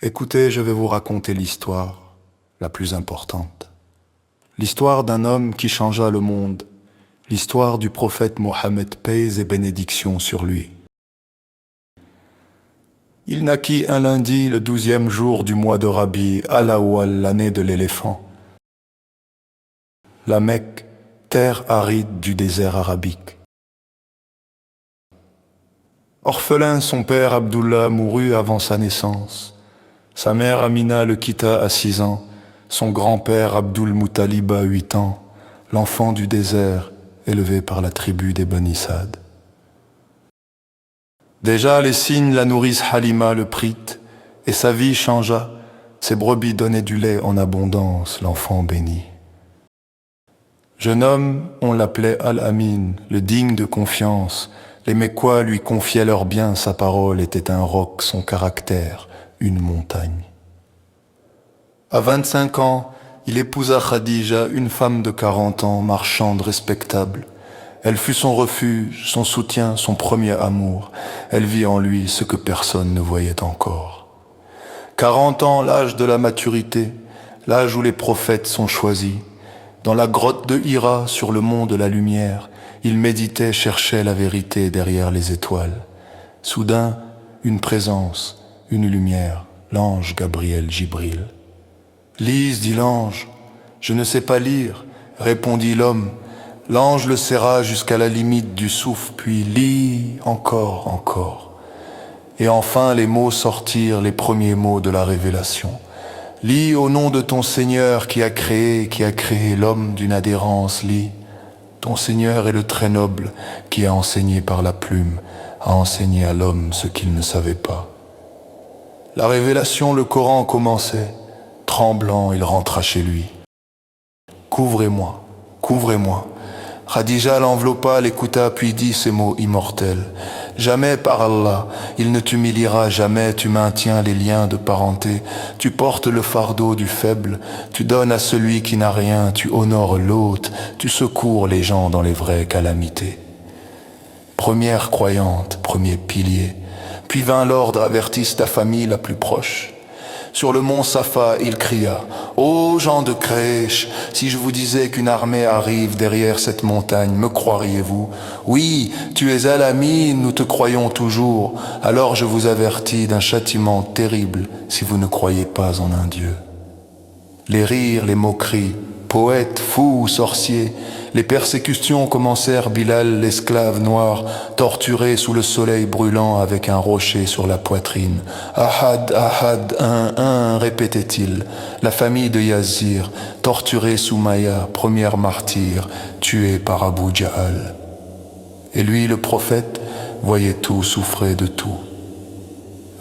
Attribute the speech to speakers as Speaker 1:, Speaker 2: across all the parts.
Speaker 1: Écoutez, je vais vous raconter l'histoire la plus importante. L'histoire d'un homme qui changea le monde. L'histoire du prophète Mohammed, paix et bénédictions sur lui. Il naquit un lundi, le 12e jour du mois de Rabi, al-Awwal, l'année de l'éléphant. La Mecque, terre aride du désert arabique. Orphelin, son père Abdullah mourut avant sa naissance. Sa mère Amina le quitta à 6 ans, son grand-père Abdul Muttalib à 8 ans, l'enfant du désert élevé par la tribu des Bani Sad. Déjà les signes la nourrice Halima le prit, et sa vie changea, ses brebis donnaient du lait en abondance, l'enfant béni. Jeune homme, on l'appelait Al-Amin, le digne de confiance. Les Mécois lui confiaient leurs biens, sa parole était un roc, son caractère, une montagne. À 25 ans, il épousa Khadija, une femme de 40 ans, marchande respectable. Elle fut son refuge, son soutien, son premier amour. Elle vit en lui ce que personne ne voyait encore. 40 ans, l'âge de la maturité, l'âge où les prophètes sont choisis. Dans la grotte de Hira, sur le mont de la lumière, il méditait, cherchait la vérité derrière les étoiles. Soudain, une présence, une lumière, l'ange Gabriel Jibril. « Lise, dit l'ange. « Je ne sais pas lire, répondit l'homme. L'ange le serra jusqu'à la limite du souffle, puis lis encore, encore. Et enfin les mots sortirent, les premiers mots de la révélation. Lis au nom de ton Seigneur qui a créé l'homme d'une adhérence, lis. Ton Seigneur est le très noble qui a enseigné par la plume, a enseigné à l'homme ce qu'il ne savait pas. La révélation, le Coran commençait. Tremblant, il rentra chez lui. Couvrez-moi, couvrez-moi. Khadija l'enveloppa, l'écouta, puis dit ces mots immortels. Jamais, par Allah, il ne t'humiliera, jamais tu maintiens les liens de parenté. Tu portes le fardeau du faible, tu donnes à celui qui n'a rien, tu honores l'hôte, tu secours les gens dans les vraies calamités. Première croyante, premier pilier, puis vint l'ordre, avertisse ta famille la plus proche. Sur le mont Safa, il cria « Ô gens de Quraysh, si je vous disais qu'une armée arrive derrière cette montagne, me croiriez-vous? Oui, tu es Al-Amin, nous te croyons toujours. Alors je vous avertis d'un châtiment terrible si vous ne croyez pas en un Dieu. » Les rires, les moqueries, poètes, fous, sorciers, les persécutions commencèrent. Bilal, l'esclave noir, torturé sous le soleil brûlant avec un rocher sur la poitrine. Ahad, Ahad, un, répétait-il. La famille de Yazir, torturée sous Maya, première martyre, tuée par Abu Jahl. Et lui, le prophète, voyait tout, souffrait de tout.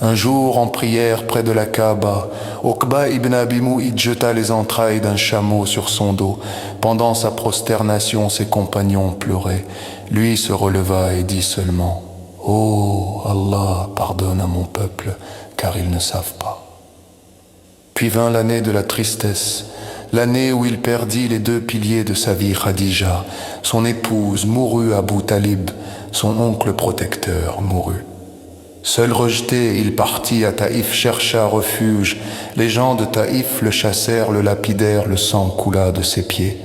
Speaker 1: Un jour, en prière près de la Kaaba, Uqba ibn Abi Mu'ayt jeta les entrailles d'un chameau sur son dos. Pendant sa prosternation, ses compagnons pleuraient. Lui se releva et dit seulement « Oh, Allah, pardonne à mon peuple, car ils ne savent pas. » Puis vint l'année de la tristesse, l'année où il perdit les 2 piliers de sa vie, Khadija. Son épouse mourut, Abu Talib, son oncle protecteur mourut. Seul rejeté, il partit à Taïf, chercha refuge. Les gens de Taïf le chassèrent, le lapidèrent, le sang coula de ses pieds.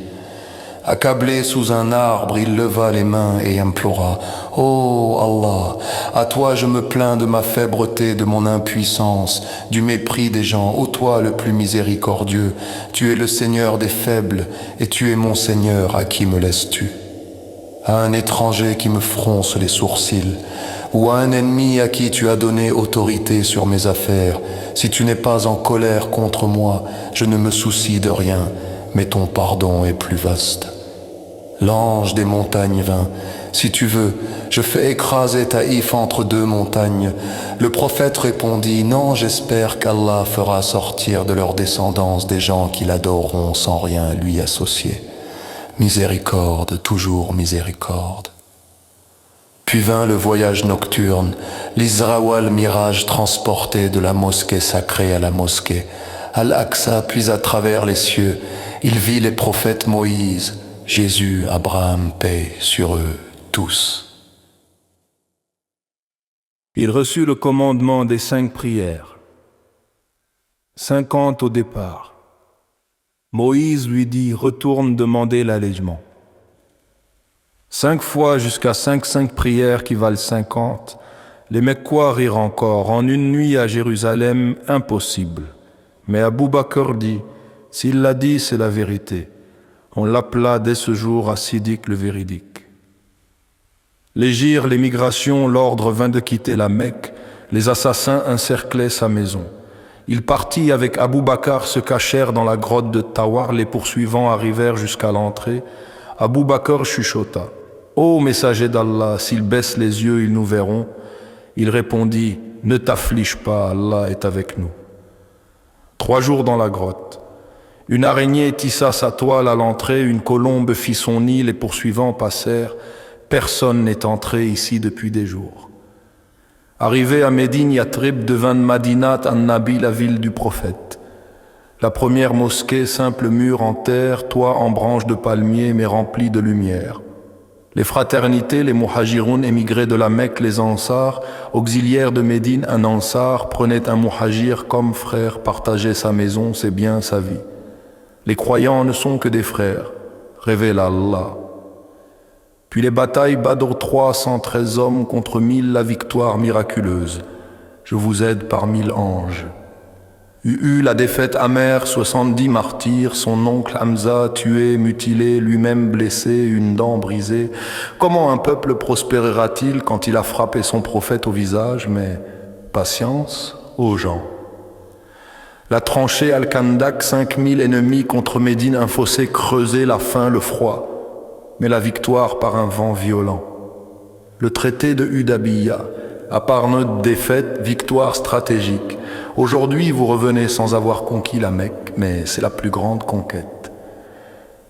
Speaker 1: Accablé sous un arbre, il leva les mains et implora « Oh Allah, à toi je me plains de ma faiblesse, de mon impuissance, du mépris des gens. Ô toi le plus miséricordieux, tu es le Seigneur des faibles, et tu es mon Seigneur, à qui me laisses-tu? À un étranger qui me fronce les sourcils, ou à un ennemi à qui tu as donné autorité sur mes affaires. Si tu n'es pas en colère contre moi, je ne me soucie de rien, mais ton pardon est plus vaste. » L'ange des montagnes vint. Si tu veux, je fais écraser Taïf entre 2 montagnes. Le prophète répondit, non, j'espère qu'Allah fera sortir de leur descendance des gens qui l'adoreront sans rien lui associer. Miséricorde, toujours miséricorde. Puis vint le voyage nocturne, l'Isra wal Miraj transporté de la mosquée sacrée à la mosquée. Al-Aqsa, puis à travers les cieux, il vit les prophètes Moïse, Jésus, Abraham, paix sur eux tous.
Speaker 2: Il reçut le commandement des 5 prières. 50 au départ. Moïse lui dit, retourne demander l'allègement. 5 fois jusqu'à 5 prières qui valent 50. Les Mecquois rirent encore. En une nuit à Jérusalem, impossible. Mais Abou Bakr dit, s'il l'a dit, c'est la vérité. On l'appela dès ce jour à Siddiq le véridique. Les gyres, les migrations, l'ordre vint de quitter la Mecque. Les assassins encerclaient sa maison. Il partit avec Abou Bakr, se cachèrent dans la grotte de Tawar. Les poursuivants arrivèrent jusqu'à l'entrée. Abou Bakr chuchota. Ô messager d'Allah, s'ils baissent les yeux, ils nous verront. Il répondit, ne t'afflige pas, Allah est avec nous. 3 jours dans la grotte. Une araignée tissa sa toile à l'entrée, une colombe fit son nid, les poursuivants passèrent. Personne n'est entré ici depuis des jours. Arrivé à Médine, Yatrib devint Madinat an-Nabi, la ville du prophète. La première mosquée, simple mur en terre, toit en branches de palmier, mais rempli de lumière. Les fraternités, les muhajiroun émigrés de la Mecque, les ansars, auxiliaires de Médine, un ansar prenait un muhajir comme frère, partageait sa maison, ses biens, sa vie. Les croyants ne sont que des frères, révèle Allah. Puis les batailles Badr 313 hommes contre 1000, la victoire miraculeuse. Je vous aide par 1000 anges. La défaite amère, 70 martyrs, son oncle Hamza tué, mutilé, lui-même blessé, une dent brisée. Comment un peuple prospérera-t-il quand il a frappé son prophète au visage? Mais patience aux gens. La tranchée Al-Kandak, 5000 ennemis contre Médine, un fossé creusé, la faim, le froid. Mais la victoire par un vent violent. Le traité de Hudabiya, à part notre défaite, victoire stratégique. Aujourd'hui, vous revenez sans avoir conquis la Mecque, mais c'est la plus grande conquête.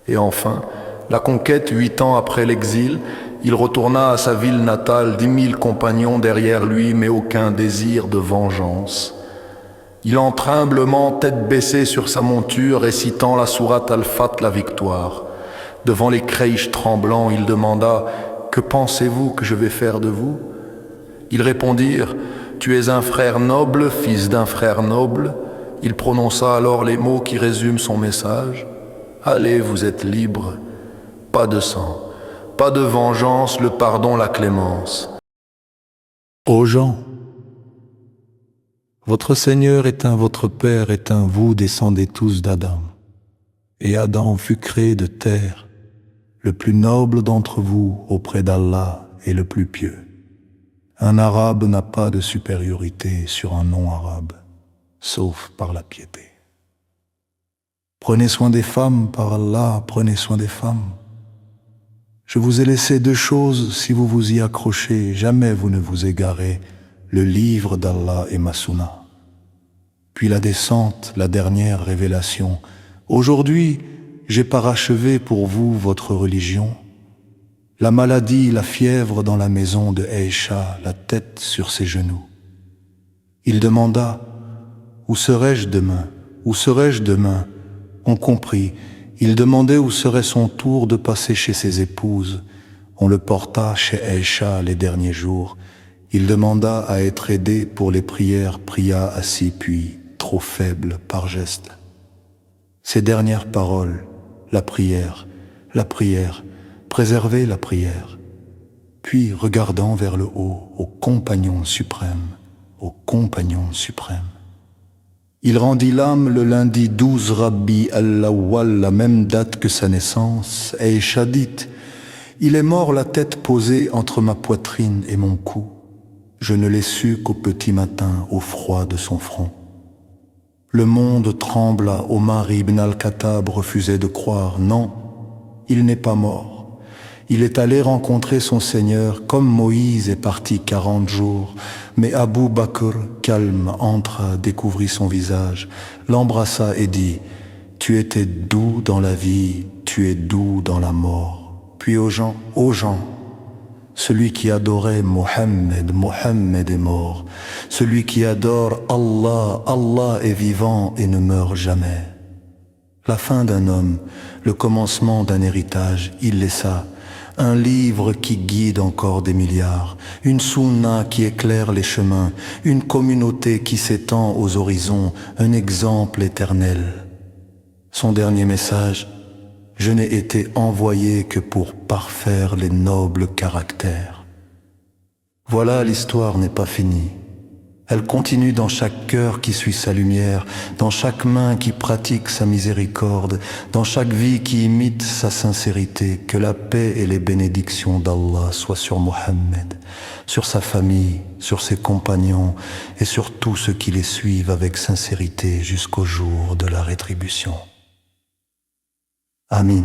Speaker 2: Et enfin, la conquête, 8 ans après l'exil, il retourna à sa ville natale, 10 000 compagnons derrière lui, mais aucun désir de vengeance. Il entra humblement, tête baissée sur sa monture, récitant la sourate Al-Fat, la victoire. Devant les Quraysh tremblants, il demanda « Que pensez-vous que je vais faire de vous ?» Ils répondirent « Tu es un frère noble, fils d'un frère noble. » Il prononça alors les mots qui résument son message. « Allez, vous êtes libres. Pas de sang, pas de vengeance, le pardon, la clémence. »
Speaker 3: Ô gens, votre Seigneur est un, votre Père est un, vous descendez tous d'Adam. Et Adam fut créé de terre, le plus noble d'entre vous auprès d'Allah est le plus pieux. Un arabe n'a pas de supériorité sur un non-arabe, sauf par la piété. Prenez soin des femmes, par Allah, prenez soin des femmes. Je vous ai laissé 2 choses, si vous vous y accrochez, jamais vous ne vous égarez, le livre d'Allah et ma sunna. Puis la descente, la dernière révélation. Aujourd'hui, j'ai parachevé pour vous votre religion. La maladie, la fièvre dans la maison de Aïcha, la tête sur ses genoux. Il demanda, où serai-je demain? Où serai-je demain? On comprit. Il demandait où serait son tour de passer chez ses épouses. On le porta chez Aïcha les derniers jours. Il demanda à être aidé pour les prières, pria assis, puis, trop faible, par geste. Ses dernières paroles, la prière, préserver la prière. Puis, regardant vers le haut, au compagnon suprême, il rendit l'âme le lundi 12 Rabbi al-Awwal, la même date que sa naissance, et Shadit, il est mort la tête posée entre ma poitrine et mon cou. Je ne l'ai su qu'au petit matin, au froid de son front. Le monde trembla, Omar ibn al-Khattab refusait de croire. Non, il n'est pas mort. Il est allé rencontrer son Seigneur, comme Moïse est parti 40 jours. Mais Abou Bakr, calme, entra, découvrit son visage, l'embrassa et dit « Tu étais doux dans la vie, tu es doux dans la mort. » Puis aux gens, celui qui adorait Mohammed est mort. Celui qui adore Allah, Allah est vivant et ne meurt jamais. La fin d'un homme, le commencement d'un héritage, il laissa. un livre qui guide encore des milliards, une sunna qui éclaire les chemins, une communauté qui s'étend aux horizons, un exemple éternel. Son dernier message: je n'ai été envoyé que pour parfaire les nobles caractères. Voilà, l'histoire n'est pas finie. Elle continue dans chaque cœur qui suit sa lumière, dans chaque main qui pratique sa miséricorde, dans chaque vie qui imite sa sincérité. Que la paix et les bénédictions d'Allah soient sur Mohammed, sur sa famille, sur ses compagnons et sur tous ceux qui les suivent avec sincérité jusqu'au jour de la rétribution. Amin.